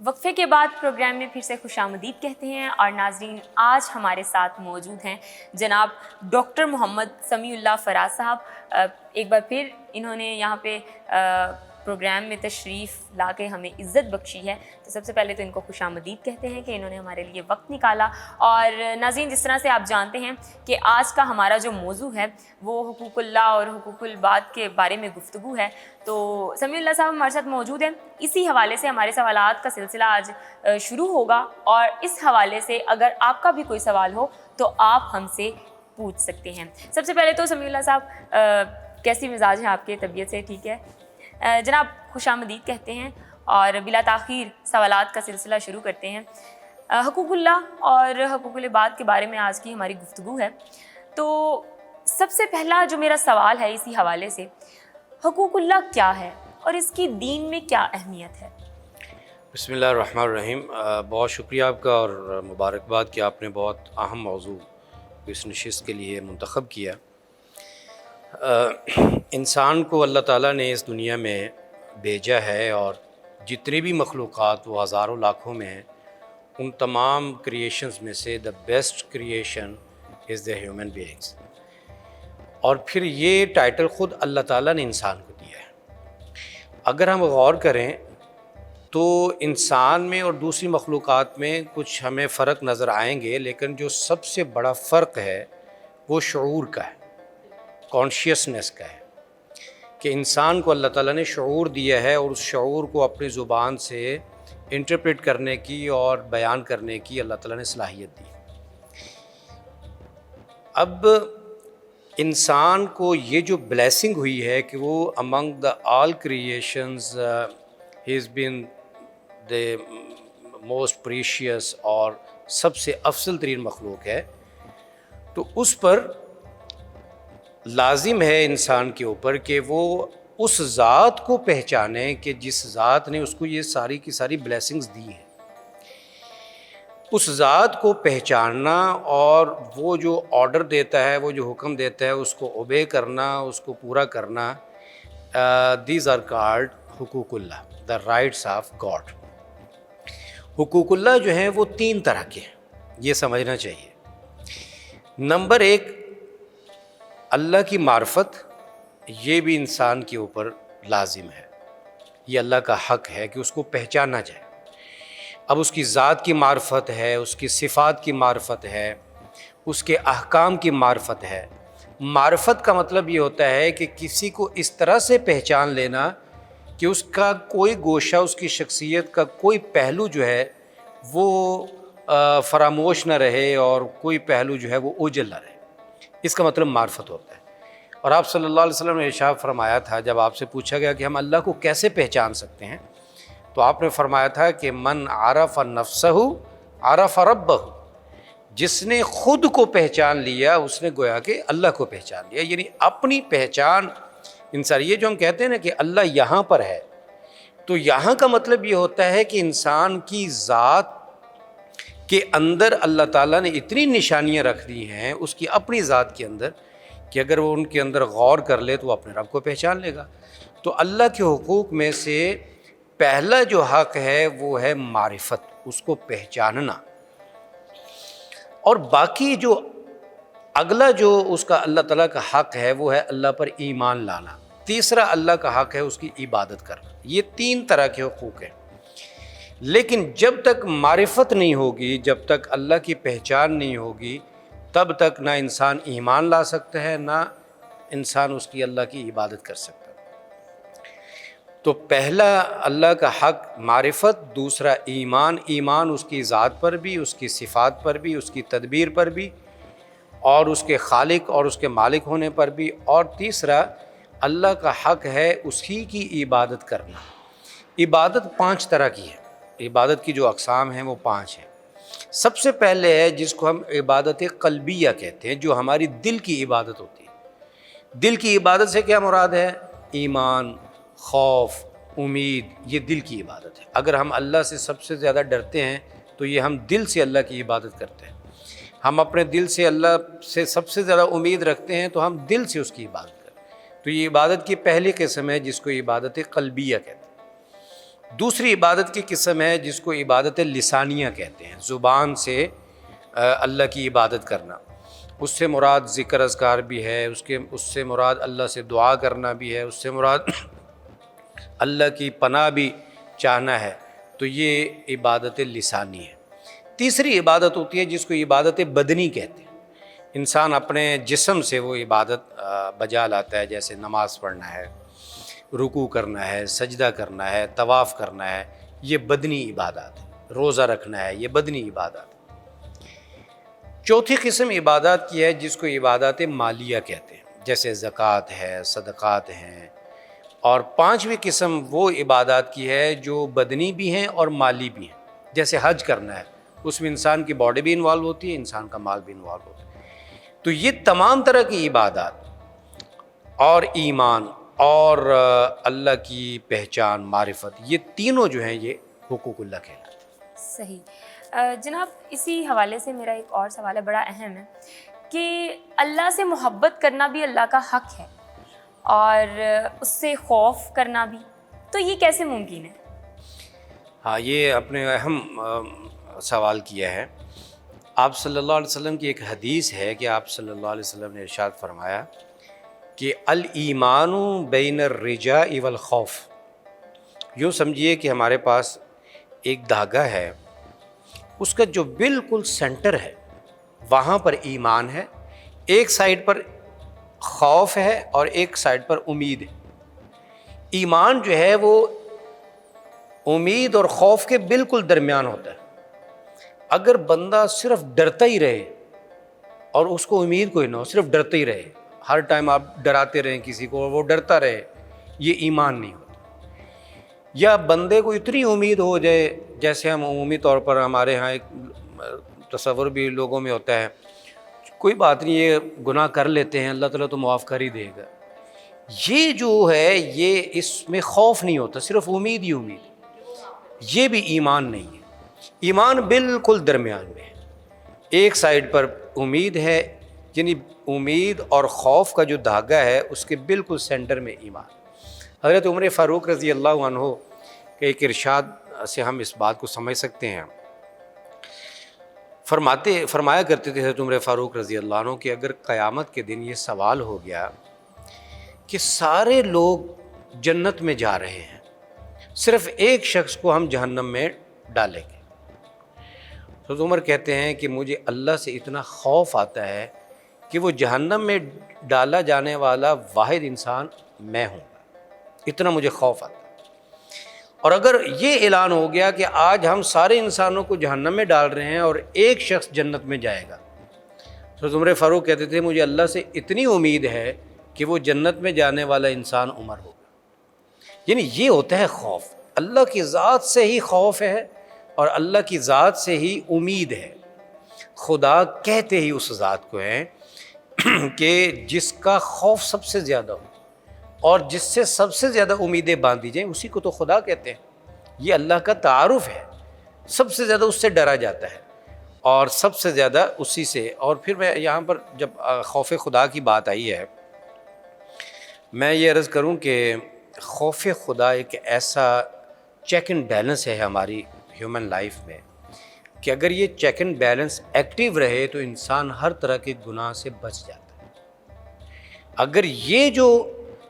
وقفے کے بعد پروگرام میں پھر سے خوش آمدید کہتے ہیں اور ناظرین آج ہمارے ساتھ موجود ہیں جناب ڈاکٹر محمد سمیع اللہ فراز صاحب۔ ایک بار پھر انہوں نے یہاں پہ پروگرام میں تشریف لا کے ہمیں عزت بخشی ہے، تو سب سے پہلے تو ان کو خوش آمدید کہتے ہیں کہ انہوں نے ہمارے لیے وقت نکالا۔ اور ناظرین جس طرح سے آپ جانتے ہیں کہ آج کا ہمارا جو موضوع ہے وہ حقوق اللہ اور حقوق العباد کے بارے میں گفتگو ہے، تو سمیع اللہ صاحب ہمارے ساتھ موجود ہیں۔ اسی حوالے سے ہمارے سوالات کا سلسلہ آج شروع ہوگا، اور اس حوالے سے اگر آپ کا بھی کوئی سوال ہو تو آپ ہم سے پوچھ سکتے ہیں۔ سب سے پہلے تو سمیع اللہ صاحب کیسی مزاج ہے آپ کے؟ طبیعت سے ٹھیک ہے؟ جناب خوش آمدید کہتے ہیں اور بلا تاخیر سوالات کا سلسلہ شروع کرتے ہیں۔ حقوق اللہ اور حقوق العباد کے بارے میں آج کی ہماری گفتگو ہے، تو سب سے پہلا جو میرا سوال ہے اسی حوالے سے، حقوق اللہ کیا ہے اور اس کی دین میں کیا اہمیت ہے؟ بسم اللہ الرحمن الرحیم۔ بہت شکریہ آپ کا اور مبارکباد کہ آپ نے بہت اہم موضوع اس نشست کے لیے منتخب کیا۔ انسان کو اللہ تعالیٰ نے اس دنیا میں بھیجا ہے، اور جتنے بھی مخلوقات وہ ہزاروں لاکھوں میں ہیں، ان تمام کریشنز میں سے the best creation is the human beings. اور پھر یہ ٹائٹل خود اللہ تعالیٰ نے انسان کو دیا ہے۔ اگر ہم غور کریں تو انسان میں اور دوسری مخلوقات میں کچھ ہمیں فرق نظر آئیں گے، لیکن جو سب سے بڑا فرق ہے وہ شعور کا ہے، کانشیسنس کا ہے، کہ انسان کو اللہ تعالیٰ نے شعور دیا ہے، اور اس شعور کو اپنی زبان سے انٹرپریٹ کرنے کی اور بیان کرنے کی اللہ تعالیٰ نے صلاحیت دی۔ اب انسان کو یہ جو بلیسنگ ہوئی ہے کہ وہ among the all creations he is been the most precious اور سب سے افضل ترین مخلوق ہے، تو اس پر لازم ہے انسان کے اوپر کہ وہ اس ذات کو پہچانے کہ جس ذات نے اس کو یہ ساری کی ساری بلیسنگز دی ہیں۔ اس ذات کو پہچاننا اور وہ جو آرڈر دیتا ہے، وہ جو حکم دیتا ہے، اس کو اوبے کرنا، اس کو پورا کرنا، دیز آر کالڈ حقوق اللہ، دا رائٹس آف گاڈ۔ حقوق اللہ جو ہیں وہ تین طرح کے ہیں، یہ سمجھنا چاہیے۔ نمبر ایک، اللہ کی معرفت، یہ بھی انسان کے اوپر لازم ہے، یہ اللہ کا حق ہے کہ اس کو پہچانا جائے۔ اب اس کی ذات کی معرفت ہے، اس کی صفات کی معرفت ہے، اس کے احکام کی معرفت ہے۔ معرفت کا مطلب یہ ہوتا ہے کہ کسی کو اس طرح سے پہچان لینا کہ اس کا کوئی گوشہ، اس کی شخصیت کا کوئی پہلو جو ہے وہ فراموش نہ رہے، اور کوئی پہلو جو ہے وہ اوجھل نہ رہے، اس کا مطلب معرفت ہوتا ہے۔ اور آپ صلی اللہ علیہ وسلم نے ارشاد فرمایا تھا، جب آپ سے پوچھا گیا کہ ہم اللہ کو کیسے پہچان سکتے ہیں، تو آپ نے فرمایا تھا کہ من عرف نفسہ عرف ربہ، جس نے خود کو پہچان لیا اس نے گویا کہ اللہ کو پہچان لیا، یعنی اپنی پہچان انسان۔ یہ جو ہم کہتے ہیں نا کہ اللہ یہاں پر ہے، تو یہاں کا مطلب یہ ہوتا ہے کہ انسان کی ذات کے اندر اللہ تعالیٰ نے اتنی نشانیاں رکھ دی ہیں اس کی اپنی ذات کے اندر کہ اگر وہ ان کے اندر غور کر لے تو وہ اپنے رب کو پہچان لے گا۔ تو اللہ کے حقوق میں سے پہلا جو حق ہے وہ ہے معرفت، اس کو پہچاننا، اور باقی جو اگلا جو اس کا اللہ تعالیٰ کا حق ہے وہ ہے اللہ پر ایمان لانا۔ تیسرا اللہ کا حق ہے اس کی عبادت کرنا۔ یہ تین طرح کے حقوق ہیں، لیکن جب تک معرفت نہیں ہوگی، جب تک اللہ کی پہچان نہیں ہوگی، تب تک نہ انسان ایمان لا سکتا ہے، نہ انسان اس کی اللہ کی عبادت کر سکتا ہے۔ تو پہلا اللہ کا حق معرفت، دوسرا ایمان، ایمان اس کی ذات پر بھی، اس کی صفات پر بھی، اس کی تدبیر پر بھی، اور اس کے خالق اور اس کے مالک ہونے پر بھی، اور تیسرا اللہ کا حق ہے اسی کی عبادت کرنا۔ عبادت 5 طرح کی ہے، عبادت کی جو اقسام ہیں وہ 5 ہیں۔ سب سے پہلے ہے جس کو ہم عبادت قلبیہ کہتے ہیں، جو ہماری دل کی عبادت ہوتی ہے۔ دل کی عبادت سے کیا مراد ہے؟ ایمان، خوف، امید، یہ دل کی عبادت ہے۔ اگر ہم اللہ سے سب سے زیادہ ڈرتے ہیں تو یہ ہم دل سے اللہ کی عبادت کرتے ہیں۔ ہم اپنے دل سے اللہ سے سب سے زیادہ امید رکھتے ہیں تو ہم دل سے اس کی عبادت کرتے ہیں۔ تو یہ عبادت کی پہلی قسم ہے جس کو عبادت قلبیہ کہتے ہیں۔ دوسری عبادت کی قسم ہے جس کو عبادت لسانیہ کہتے ہیں، زبان سے اللہ کی عبادت کرنا۔ اس سے مراد ذکر اذکار بھی ہے، اس سے مراد اللہ سے دعا کرنا بھی ہے، اس سے مراد اللہ کی پناہ بھی چاہنا ہے، تو یہ عبادت لسانی ہے۔ تیسری عبادت ہوتی ہے جس کو عبادت بدنی کہتے ہیں، انسان اپنے جسم سے وہ عبادت بجا لاتا ہے، جیسے نماز پڑھنا ہے، رکوع کرنا ہے، سجدہ کرنا ہے، طواف کرنا ہے، یہ بدنی عبادات ہے، روزہ رکھنا ہے، یہ بدنی عبادات ہے۔ چوتھی قسم عبادات کی ہے جس کو عبادات مالیہ کہتے ہیں، جیسے زکوٰۃ ہے، صدقات ہیں۔ اور پانچویں قسم وہ عبادات کی ہے جو بدنی بھی ہیں اور مالی بھی ہیں، جیسے حج کرنا ہے، اس میں انسان کی باڈی بھی انوالو ہوتی ہے، انسان کا مال بھی انوالو ہوتا ہے۔ تو یہ تمام طرح کی عبادات اور ایمان اور اللہ کی پہچان، معرفت، یہ تینوں جو ہیں یہ حقوق اللہ کہلاتے ہیں۔ صحیح۔ جناب اسی حوالے سے میرا ایک اور سوال ہے، بڑا اہم ہے، کہ اللہ سے محبت کرنا بھی اللہ کا حق ہے اور اس سے خوف کرنا بھی، تو یہ کیسے ممکن ہے؟ ہاں، یہ اپنے اہم سوال کیا ہے۔ آپ صلی اللہ علیہ وسلم کی ایک حدیث ہے کہ آپ صلی اللہ علیہ وسلم نے ارشاد فرمایا کہ الایمان بین الرجاء والخوف۔ یوں سمجھیے کہ ہمارے پاس ایک دھاگا ہے، اس کا جو بالکل سینٹر ہے وہاں پر ایمان ہے، ایک سائڈ پر خوف ہے اور ایک سائڈ پر امید ہے۔ ایمان جو ہے وہ امید اور خوف کے بالکل درمیان ہوتا ہے۔ اگر بندہ صرف ڈرتا ہی رہے اور اس کو امید کوئی نہ ہو، صرف ڈرتا ہی رہے، ہر ٹائم آپ ڈراتے رہیں کسی کو اور وہ ڈرتا رہے، یہ ایمان نہیں ہوتا۔ یا بندے کو اتنی امید ہو جائے، جیسے ہم عمومی طور پر ہمارے ہاں ایک تصور بھی لوگوں میں ہوتا ہے، کوئی بات نہیں، یہ گناہ کر لیتے ہیں، اللہ تعالیٰ تو معاف کر ہی دے گا۔ یہ جو ہے یہ اس میں خوف نہیں ہوتا، صرف امید ہی امید، یہ بھی ایمان نہیں ہے۔ ایمان بالکل درمیان میں ہے، ایک سائڈ پر امید ہے، یعنی امید اور خوف کا جو دھاگا ہے اس کے بالکل سینٹر میں ایمان۔ حضرت عمر فاروق رضی اللہ عنہ کے ایک ارشاد سے ہم اس بات کو سمجھ سکتے ہیں۔ فرمایا کرتے تھے حضرت عمر فاروق رضی اللہ عنہ کہ اگر قیامت کے دن یہ سوال ہو گیا کہ سارے لوگ جنت میں جا رہے ہیں، صرف ایک شخص کو ہم جہنم میں ڈالیں گے، حضرت عمر کہتے ہیں کہ مجھے اللہ سے اتنا خوف آتا ہے کہ وہ جہنم میں ڈالا جانے والا واحد انسان میں ہوں، اتنا مجھے خوف آتا ہے۔ اور اگر یہ اعلان ہو گیا کہ آج ہم سارے انسانوں کو جہنم میں ڈال رہے ہیں اور ایک شخص جنت میں جائے گا، حضرت عمر فاروق کہتے تھے مجھے اللہ سے اتنی امید ہے کہ وہ جنت میں جانے والا انسان عمر ہوگا۔ یعنی یہ ہوتا ہے خوف، اللہ کی ذات سے ہی خوف ہے اور اللہ کی ذات سے ہی امید ہے۔ خدا کہتے ہی اس ذات کو ہے کہ جس کا خوف سب سے زیادہ ہو اور جس سے سب سے زیادہ امیدیں باندھی جائیں، اسی کو تو خدا کہتے ہیں۔ یہ اللہ کا تعارف ہے، سب سے زیادہ اس سے ڈرا جاتا ہے اور سب سے زیادہ اسی سے۔ اور پھر میں یہاں پر جب خوف خدا کی بات آئی ہے، میں یہ عرض کروں کہ خوف خدا ایک ایسا چیک اینڈ بیلنس ہے ہماری ہیومن لائف میں کہ اگر یہ چیک اینڈ بیلنس ایکٹیو رہے تو انسان ہر طرح کے گناہ سے بچ جاتا ہے۔ اگر یہ جو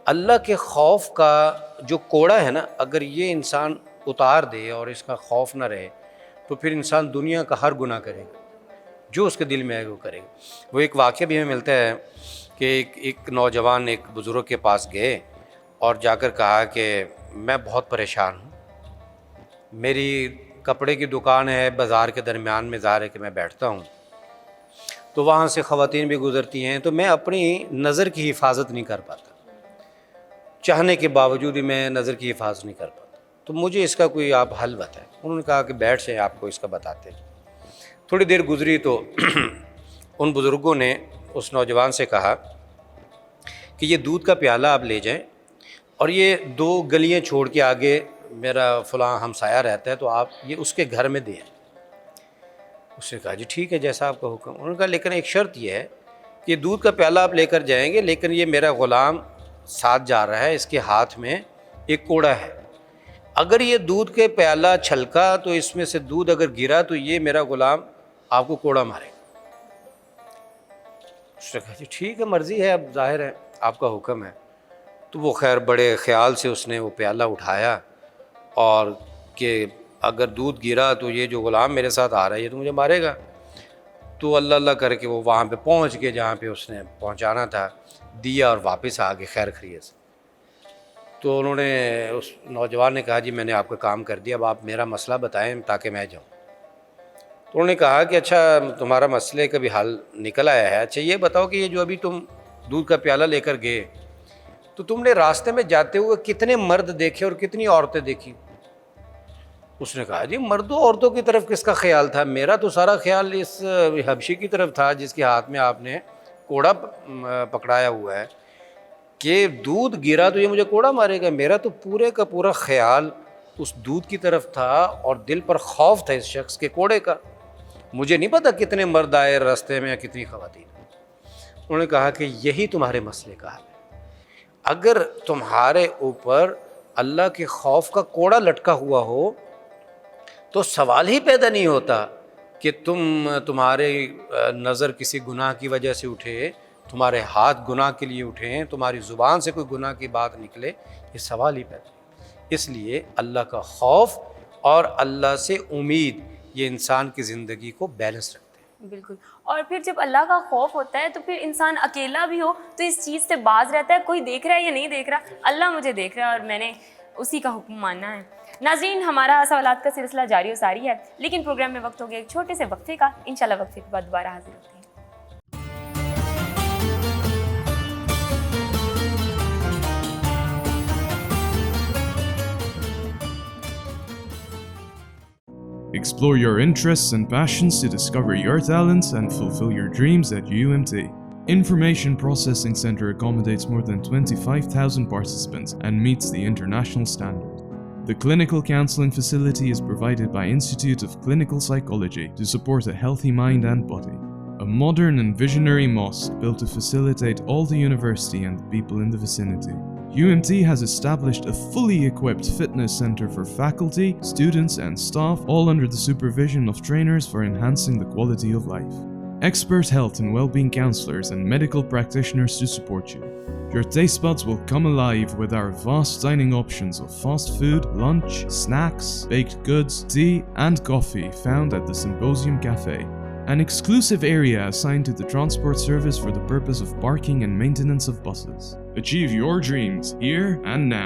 اللہ کے خوف کا جو کوڑا ہے نا، اگر یہ انسان اتار دے اور اس کا خوف نہ رہے تو پھر انسان دنیا کا ہر گناہ کرے گا، جو اس کے دل میں آئے وہ کرے گا۔ وہ ایک واقعہ بھی ہمیں ملتا ہے کہ ایک نوجوان ایک بزرگ کے پاس گئے اور جا کر کہا کہ میں بہت پریشان ہوں، میری کپڑے کی دکان ہے بازار کے درمیان میں، ظاہر ہے کہ میں بیٹھتا ہوں تو وہاں سے خواتین بھی گزرتی ہیں، تو میں اپنی نظر کی حفاظت نہیں کر پاتا، چاہنے کے باوجود بھی میں نظر کی حفاظت نہیں کر پاتا، تو مجھے اس کا کوئی آپ حل بتائیں۔ انہوں نے کہا کہ بیٹھ جائیں، آپ کو اس کا بتاتے ہیں۔ تھوڑی دیر گزری تو ان بزرگوں نے اس نوجوان سے کہا کہ یہ دودھ کا پیالہ آپ لے جائیں اور یہ 2 گلیاں چھوڑ کے آگے میرا فلاں ہمسایہ رہتا ہے تو آپ یہ اس کے گھر میں دیں۔ اس نے کہا جی ٹھیک ہے، جیسا آپ کا حکم۔ انہوں نے کہا لیکن ایک شرط یہ ہے کہ دودھ کا پیالہ آپ لے کر جائیں گے، لیکن یہ میرا غلام ساتھ جا رہا ہے، اس کے ہاتھ میں ایک کوڑا ہے، اگر یہ دودھ کے پیالہ چھلکا تو اس میں سے دودھ اگر گرا تو یہ میرا غلام آپ کو کوڑا مارے گا۔ اس نے کہا جی ٹھیک ہے، مرضی ہے، اب ظاہر ہے آپ کا حکم ہے۔ تو وہ خیر بڑے خیال سے اس نے وہ پیالہ اٹھایا اور کہ اگر دودھ گرا تو یہ جو غلام میرے ساتھ آ رہا ہے یہ تو مجھے مارے گا۔ تو اللہ اللہ کر کے وہ وہاں پہ پہنچ کے جہاں پہ اس نے پہنچانا تھا دیا اور واپس آ گئے خیر خیریت سے۔ تو انہوں نے اس نوجوان نے کہا جی میں نے آپ کا کام کر دیا، اب آپ میرا مسئلہ بتائیں تاکہ میں جاؤں۔ تو انہوں نے کہا کہ اچھا تمہارا مسئلے کا بھی حل نکل آیا ہے، اچھا یہ بتاؤ کہ یہ جو ابھی تم دودھ کا پیالہ لے کر گئے تو تم نے راستے میں جاتے ہوئے کتنے مرد دیکھے اور کتنی عورتیں دیکھی؟ اس نے کہا جی مردوں عورتوں کی طرف کس کا خیال تھا، میرا تو سارا خیال اس حبشی کی طرف تھا جس کے ہاتھ میں آپ نے کوڑا پکڑایا ہوا ہے کہ دودھ گرا تو یہ مجھے کوڑا مارے گا۔ میرا تو پورے کا پورا خیال اس دودھ کی طرف تھا اور دل پر خوف تھا اس شخص کے کوڑے کا، مجھے نہیں پتا کتنے مرد آئے راستے میں یا کتنی خواتین۔ انہوں نے کہا کہ یہی تمہارے مسئلے کا حل ہے، اگر تمہارے اوپر اللہ کے خوف کا کوڑا لٹکا ہوا ہو تو سوال ہی پیدا نہیں ہوتا کہ تمہارے نظر کسی گناہ کی وجہ سے اٹھے، تمہارے ہاتھ گناہ کے لیے اٹھیں، تمہاری زبان سے کوئی گناہ کی بات نکلے، یہ سوال ہی پیدا نہیں۔ اس لیے اللہ کا خوف اور اللہ سے امید یہ انسان کی زندگی کو بیلنس رکھتے ہیں۔ بالکل، اور پھر جب اللہ کا خوف ہوتا ہے تو پھر انسان اکیلا بھی ہو تو اس چیز سے باز رہتا ہے، کوئی دیکھ رہا ہے یا نہیں دیکھ رہا، اللہ مجھے دیکھ رہا ہے اور میں نے اسی کا حکم ماننا ہے۔ ناظرین ہمارا سوالات کا سلسلہ جاری و ساری ہے، لیکن پروگرام میں وقت ہو گیا ایک چھوٹے سے وقفے کا، انشاءاللہ وقفے کے بعد دوبارہ حاضر ہوتے ہیں۔ Explore your interests and passions to discover your talents and fulfill your dreams at UMT. Information Processing Center accommodates more than 25,000 participants and meets the international standard. The clinical counseling facility is provided by Institute of Clinical Psychology to support a healthy mind and body. A modern and visionary mosque built to facilitate all the university and the people in the vicinity. UMT has established a fully equipped fitness center for faculty, students and staff, all under the supervision of trainers for enhancing the quality of life. Expert health and well-being counselors and medical practitioners to support you. Your taste buds will come alive with our vast dining options of fast food, lunch, snacks, baked goods, tea and coffee found at the Symposium Cafe. An exclusive area assigned to the transport service for the purpose of parking and maintenance of buses. Achieve your dreams here and now.